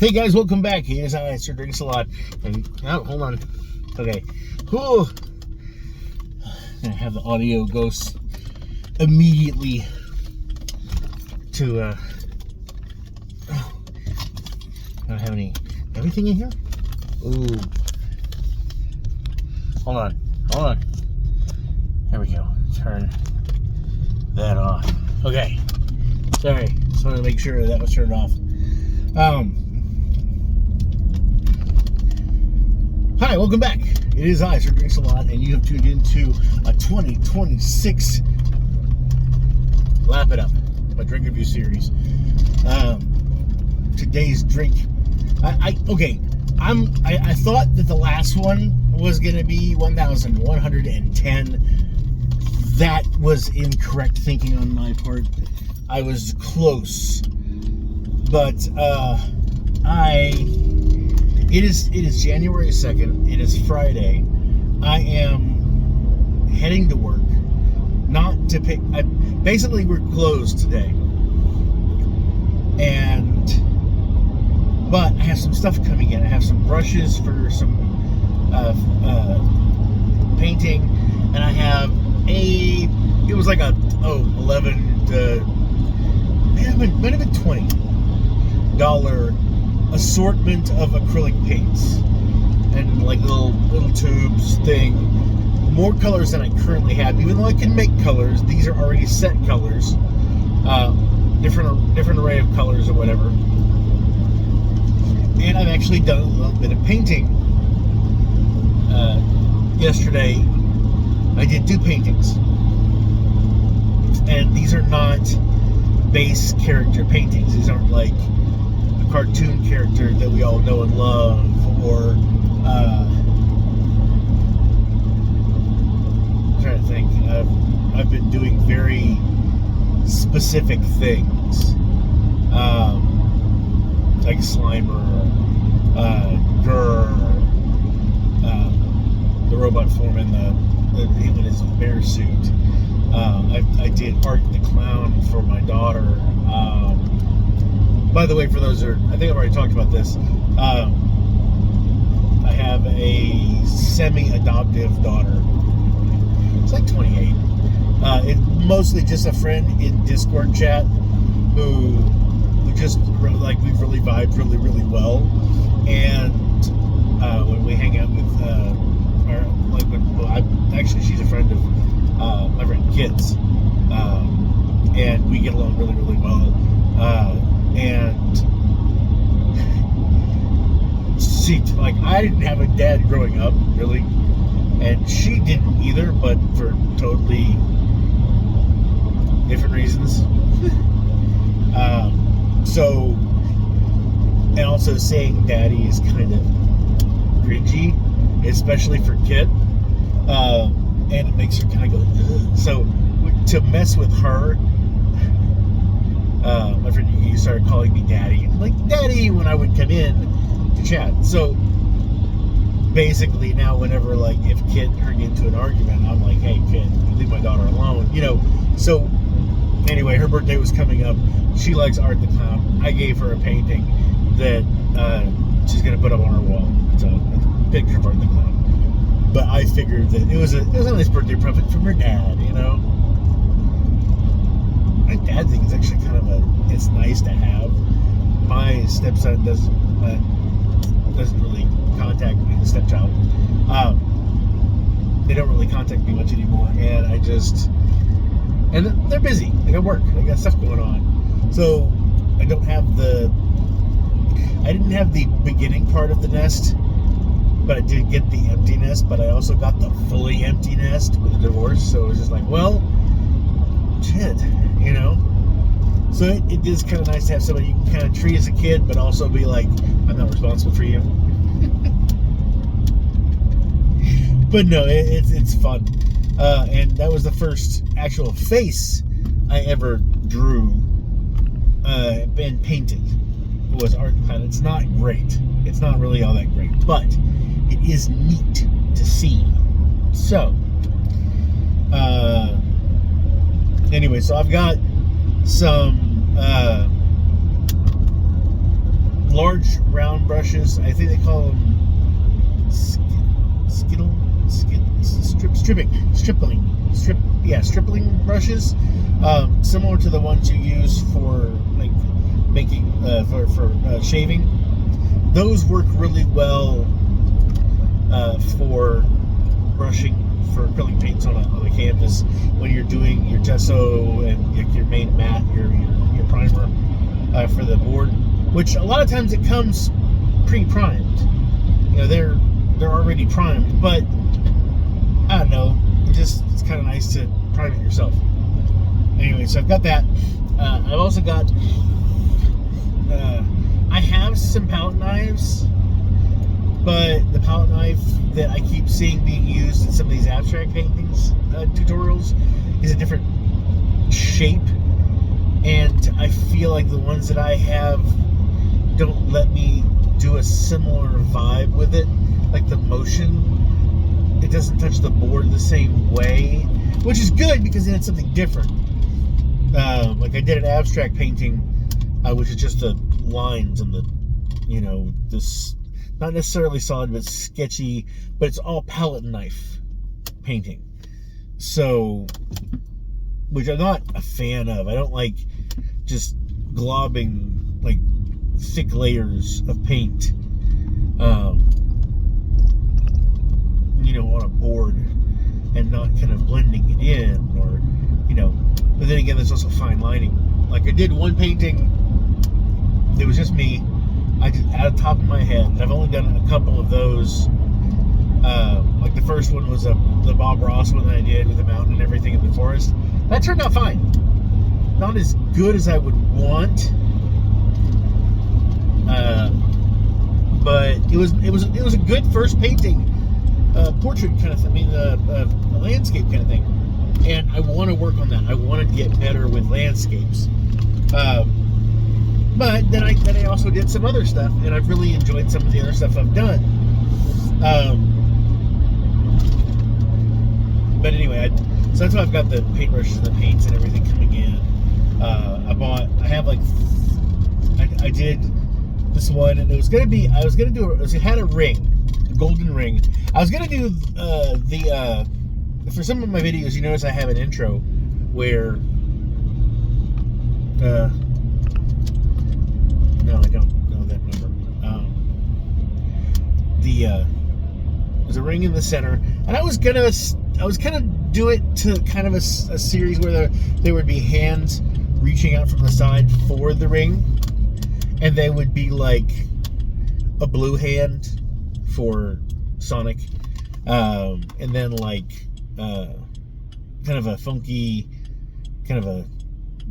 Hey guys, welcome back. Here's I Sir Drinks a Lot. And hold on. Okay. Whew. Gonna have the audio goes immediately to I don't have everything in here? Ooh. Hold on. There we go. Turn that off. Okay. Sorry. Just wanted to make sure that was turned off. Hi, welcome back. It is I, Sir Drinks a Lot, and you have tuned into a 2026 Lap It Up, my drink review series. Today's drink, I thought that the last one was going to be 1,110. That was incorrect thinking on my part. I was close, but It is January 2nd. It is Friday. I am heading to work. Not to pick. Basically, we're closed today. But I have some stuff coming in. I have some brushes for some painting, and I have it was like 11 to, might have been $20 assortment of acrylic paints and like little tubes thing. More colors than I currently have, even though I can make colors. These are already set colors, different array of colors or whatever. And I've actually done a little bit of painting. Yesterday I did 2 paintings, and these are not base character paintings. These aren't like cartoon character that we all know and love, or I'm trying to think. I've been doing very specific things, like Slimer, Gurr, the robot form in him in his bear suit. I did Art the Clown for my daughter. By the way, for those I think I've already talked about this. I have a semi-adoptive daughter. It's like 28. It's mostly just a friend in Discord chat who just like we've really vibed really well. And when we hang out with actually she's a friend of my friend Kids, and we get along really well. And she, like, I didn't have a dad growing up, really, and she didn't either, but for totally different reasons. And also saying daddy is kind of cringy, especially for Kit, and it makes her kind of go, ugh. So to mess with her, my friend, you started calling me daddy, like daddy, when I would come in to chat. So basically now, whenever, like, if Kid and her get into an argument, I'm like, hey Kid, you leave my daughter alone, So anyway, her birthday was coming up. She likes Art the Clown. I gave her a painting that she's gonna put up on her wall. It's a picture of Art the Clown. But I figured that it was a nice birthday present from her dad, My dad thing is actually kind of it's nice to have. My stepson doesn't really contact me, the stepchild. They don't really contact me much anymore, and and they're busy. They got work. They got stuff going on. So I didn't have the beginning part of the nest, but I did get the empty nest, but I also got the fully empty nest with the divorce. So it was just like, well, shit, So it is kind of nice to have somebody you can kind of treat as a kid, but also be like, I'm not responsible for you. But no, it's fun. And that was the first actual face I ever drew and painted. Was Art Clown. It's not great. It's not really all that great, but it is neat to see. So, anyway, so I've got some large round brushes. I think they call them stripling brushes, similar to the ones you use for like making for shaving. Those work really well for brushing for acrylic paints on a canvas when you're doing your gesso and your main mat, your primer for the board, which a lot of times it comes pre-primed. They're already primed, but I don't know, it's kind of nice to prime it yourself. Anyway, so I've got that. I've also got I have some palette knives, but the palette knife that I keep seeing being used in some of these abstract paintings tutorials is a different shape, and I feel like the ones that I have don't let me do a similar vibe with it. Like the motion, it doesn't touch the board the same way, which is good because then it's something different. Like I did an abstract painting, which is just the lines and the, this not necessarily solid but sketchy, but it's all palette knife painting. So, which I'm not a fan of. I don't like just globbing like thick layers of paint, on a board and not kind of blending it in, or, but then again, there's also fine lining. Like I did one painting, it was just me. I did out of the top of my head. I've only done a couple of those. Like the first one was the Bob Ross one that I did with the mountain and everything in the forest. That turned out fine. Not as good as I would want, but it was a good first painting, portrait kind of thing. I mean, a landscape kind of thing. And I want to work on that. I want to get better with landscapes. But then I also did some other stuff, and I've really enjoyed some of the other stuff I've done. But anyway, so that's why I've got the paintbrushes and the paints and everything coming in. I did this one, and it was gonna be, it had a ring, a golden ring. I was gonna do for some of my videos, you notice I have an intro where no, I don't know that number. There's a ring in the center, and I was gonna do it to kind of a series where there would be hands reaching out from the side for the ring, and they would be like a blue hand for Sonic, and then like kind of a funky, kind of a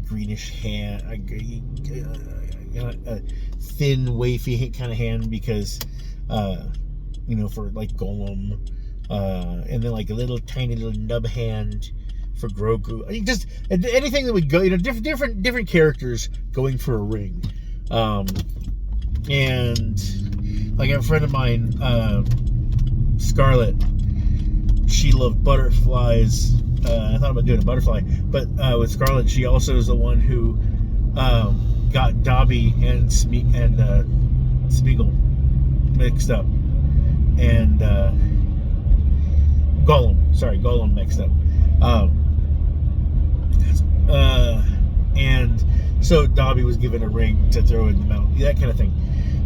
greenish hand, a thin, wavy kind of hand, because for like Golem, and then like a little tiny little nub hand for Grogu. I mean, just anything that would go, different characters going for a ring. And like a friend of mine, Scarlett, she loved butterflies. I thought about doing a butterfly, but with Scarlett, she also is the one who got Dobby and Smeagol mixed up, and Gollum mixed up. And so Dobby was given a ring to throw in the mountain, that kind of thing.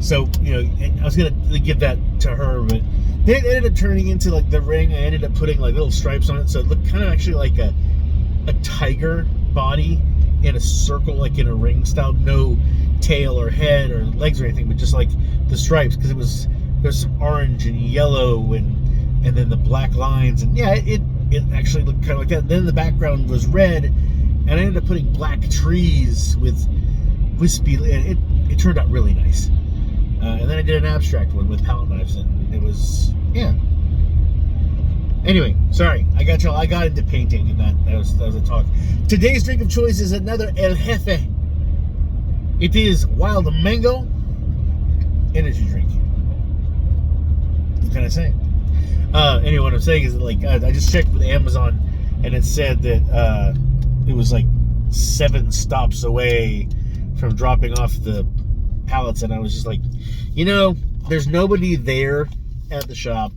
So, I was gonna give that to her, but then it ended up turning into like the ring. I ended up putting like little stripes on it, so it looked kind of actually like a tiger body in a circle, like in a ring style. No tail or head or legs or anything, but just like the stripes, because there's some orange and yellow and then the black lines, and yeah, it actually looked kind of like that. Then the background was red, and I ended up putting black trees with wispy. It turned out really nice. And then I did an abstract one with palette knives, and it was, yeah. Anyway, sorry, I got into painting, and that was a talk. Today's drink of choice is another El Jefe. It is wild mango energy drink. What can I say? Anyway, what I'm saying is that, like, I just checked with Amazon, and it said that it was like 7 stops away from dropping off the pallets, and I was just like, there's nobody there at the shop.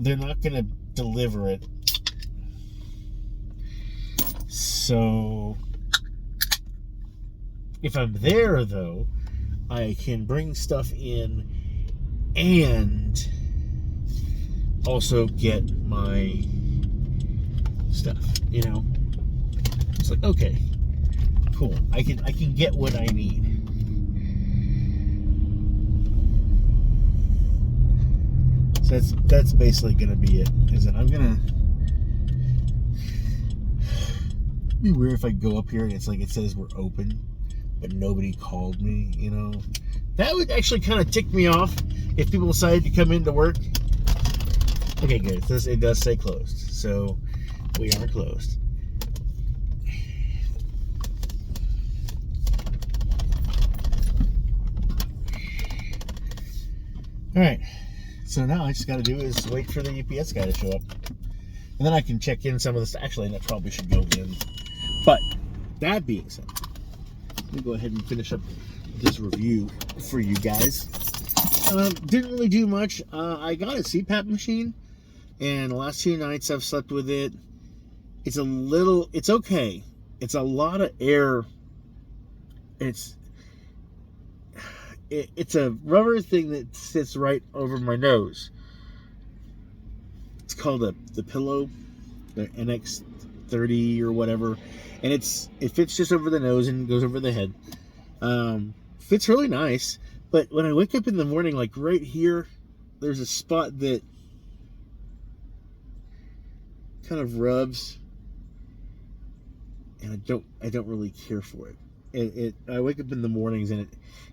They're not going to deliver it. So, if I'm there, though, I can bring stuff in and also get my stuff, It's like, okay, cool. I can get what I need. So that's basically gonna be it. Is that I'm gonna be weird if I go up here and it's like it says we're open, but nobody called me. That would actually kind of tick me off if people decided to come into work. Okay, good. It does say closed, so we are closed. All right. So now I just got to do is wait for the UPS guy to show up. And then I can check in some of this. Actually, that probably should go in. But that being said, let me go ahead and finish up this review for you guys. Didn't really do much. I got a CPAP machine, and the last 2 nights I've slept with it. It's okay. It's a lot of air. It's a rubber thing that sits right over my nose. It's called the pillow, the NX30 or whatever, and it fits just over the nose and goes over the head. Fits really nice, but when I wake up in the morning, like right here, there's a spot that kind of rubs, and I don't really care for it. I wake up in the mornings and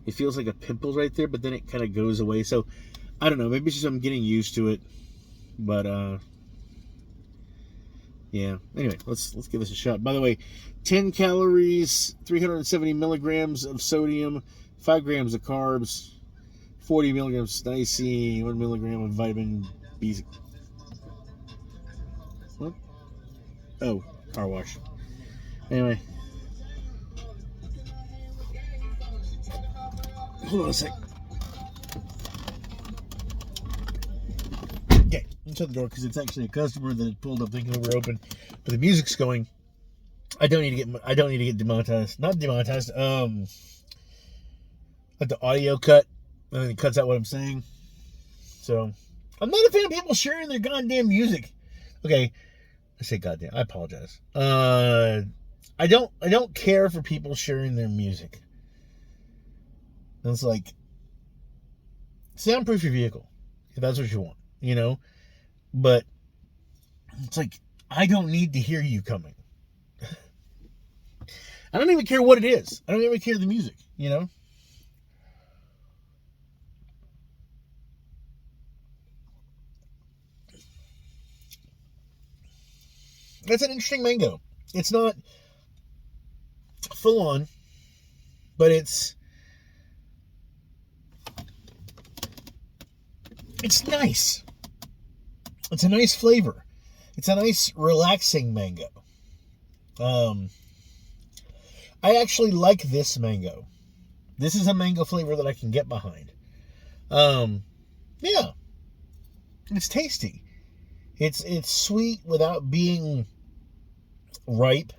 it feels like a pimple right there, but then it kind of goes away. So I don't know, maybe it's just I'm getting used to it. But yeah. Anyway, let's give this a shot. By the way, 10 calories, 370 milligrams of sodium, 5 grams of carbs, 40 milligrams of niacin, 1 milligram of vitamin B. What? Oh, car wash. Anyway. Hold on a sec. Okay, let me shut the door because it's actually a customer that had pulled up thinking we were open, but the music's going. I don't need to get demonetized. Not demonetized. Let the audio cut, and then it cuts out what I'm saying. So, I'm not a fan of people sharing their goddamn music. Okay, I say goddamn. I apologize. I don't care for people sharing their music. And it's like, soundproof your vehicle if that's what you want, But it's like, I don't need to hear you coming. I don't even care what it is. I don't even care the music, That's an interesting mango. It's not full on, but it's nice. It's a nice flavor. It's a nice, relaxing mango. I actually like this mango. This is a mango flavor that I can get behind. Yeah. It's tasty. It's sweet without being ripe.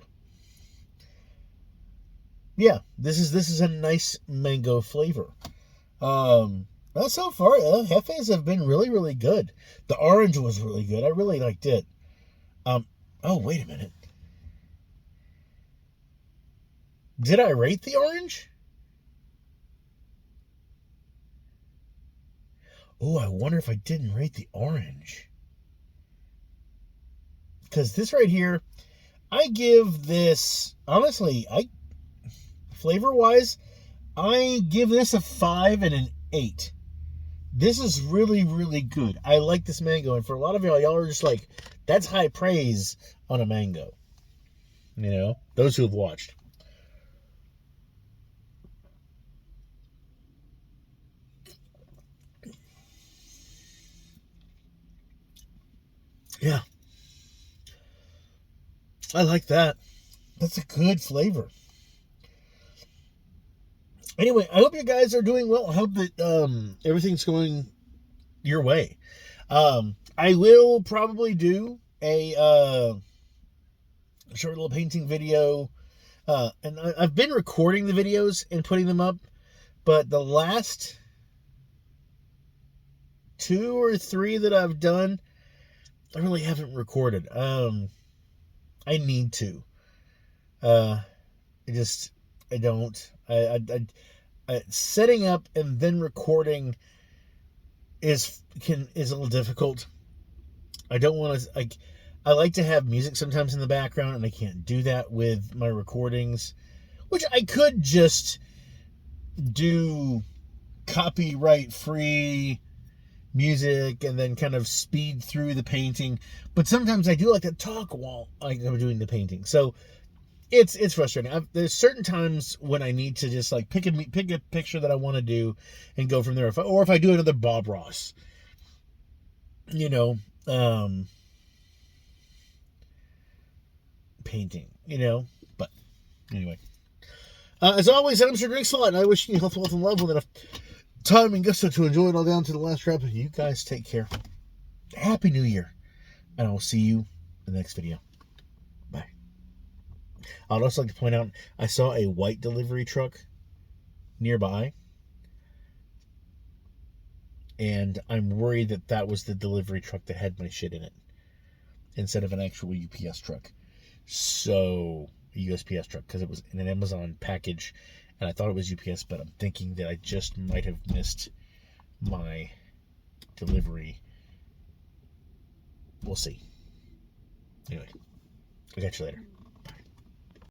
Yeah, this is a nice mango flavor. Well, so far, Jefes have been really, really good. The orange was really good. I really liked it. Oh, wait a minute. Did I rate the orange? Oh, I wonder if I didn't rate the orange. Because this right here, I give this, honestly, flavor-wise, I give this a 5 and an 8. This is really, really good. I like this mango. And for a lot of y'all are just like, that's high praise on a mango. Those who have watched. Yeah. I like that. That's a good flavor. Anyway, I hope you guys are doing well. I hope that everything's going your way. I will probably do a short little painting video. And I've been recording the videos and putting them up, but the last 2 or 3 that I've done, I really haven't recorded. I need to. I don't. Setting up and then recording is a little difficult. I don't want to. I like to have music sometimes in the background, and I can't do that with my recordings, which I could just do copyright free music and then kind of speed through the painting. But sometimes I do like to talk while I'm doing the painting. So it's frustrating. There's certain times when I need to just like pick a picture that I want to do and go from there. Or if I do another Bob Ross, you know, painting, But anyway, as always, I'm Sir Drinks a lot, and I wish you health, wealth, and love with enough time and gusto to enjoy it all down to the last drop. You guys take care. Happy New Year, and I'll see you in the next video. Bye. I'd also like to point out, I saw a white delivery truck nearby, and I'm worried that was the delivery truck that had my shit in it instead of an actual UPS truck. So, a USPS truck, because it was in an Amazon package, and I thought it was UPS, but I'm thinking that I just might have missed my delivery. We'll see. Anyway, I'll catch you later.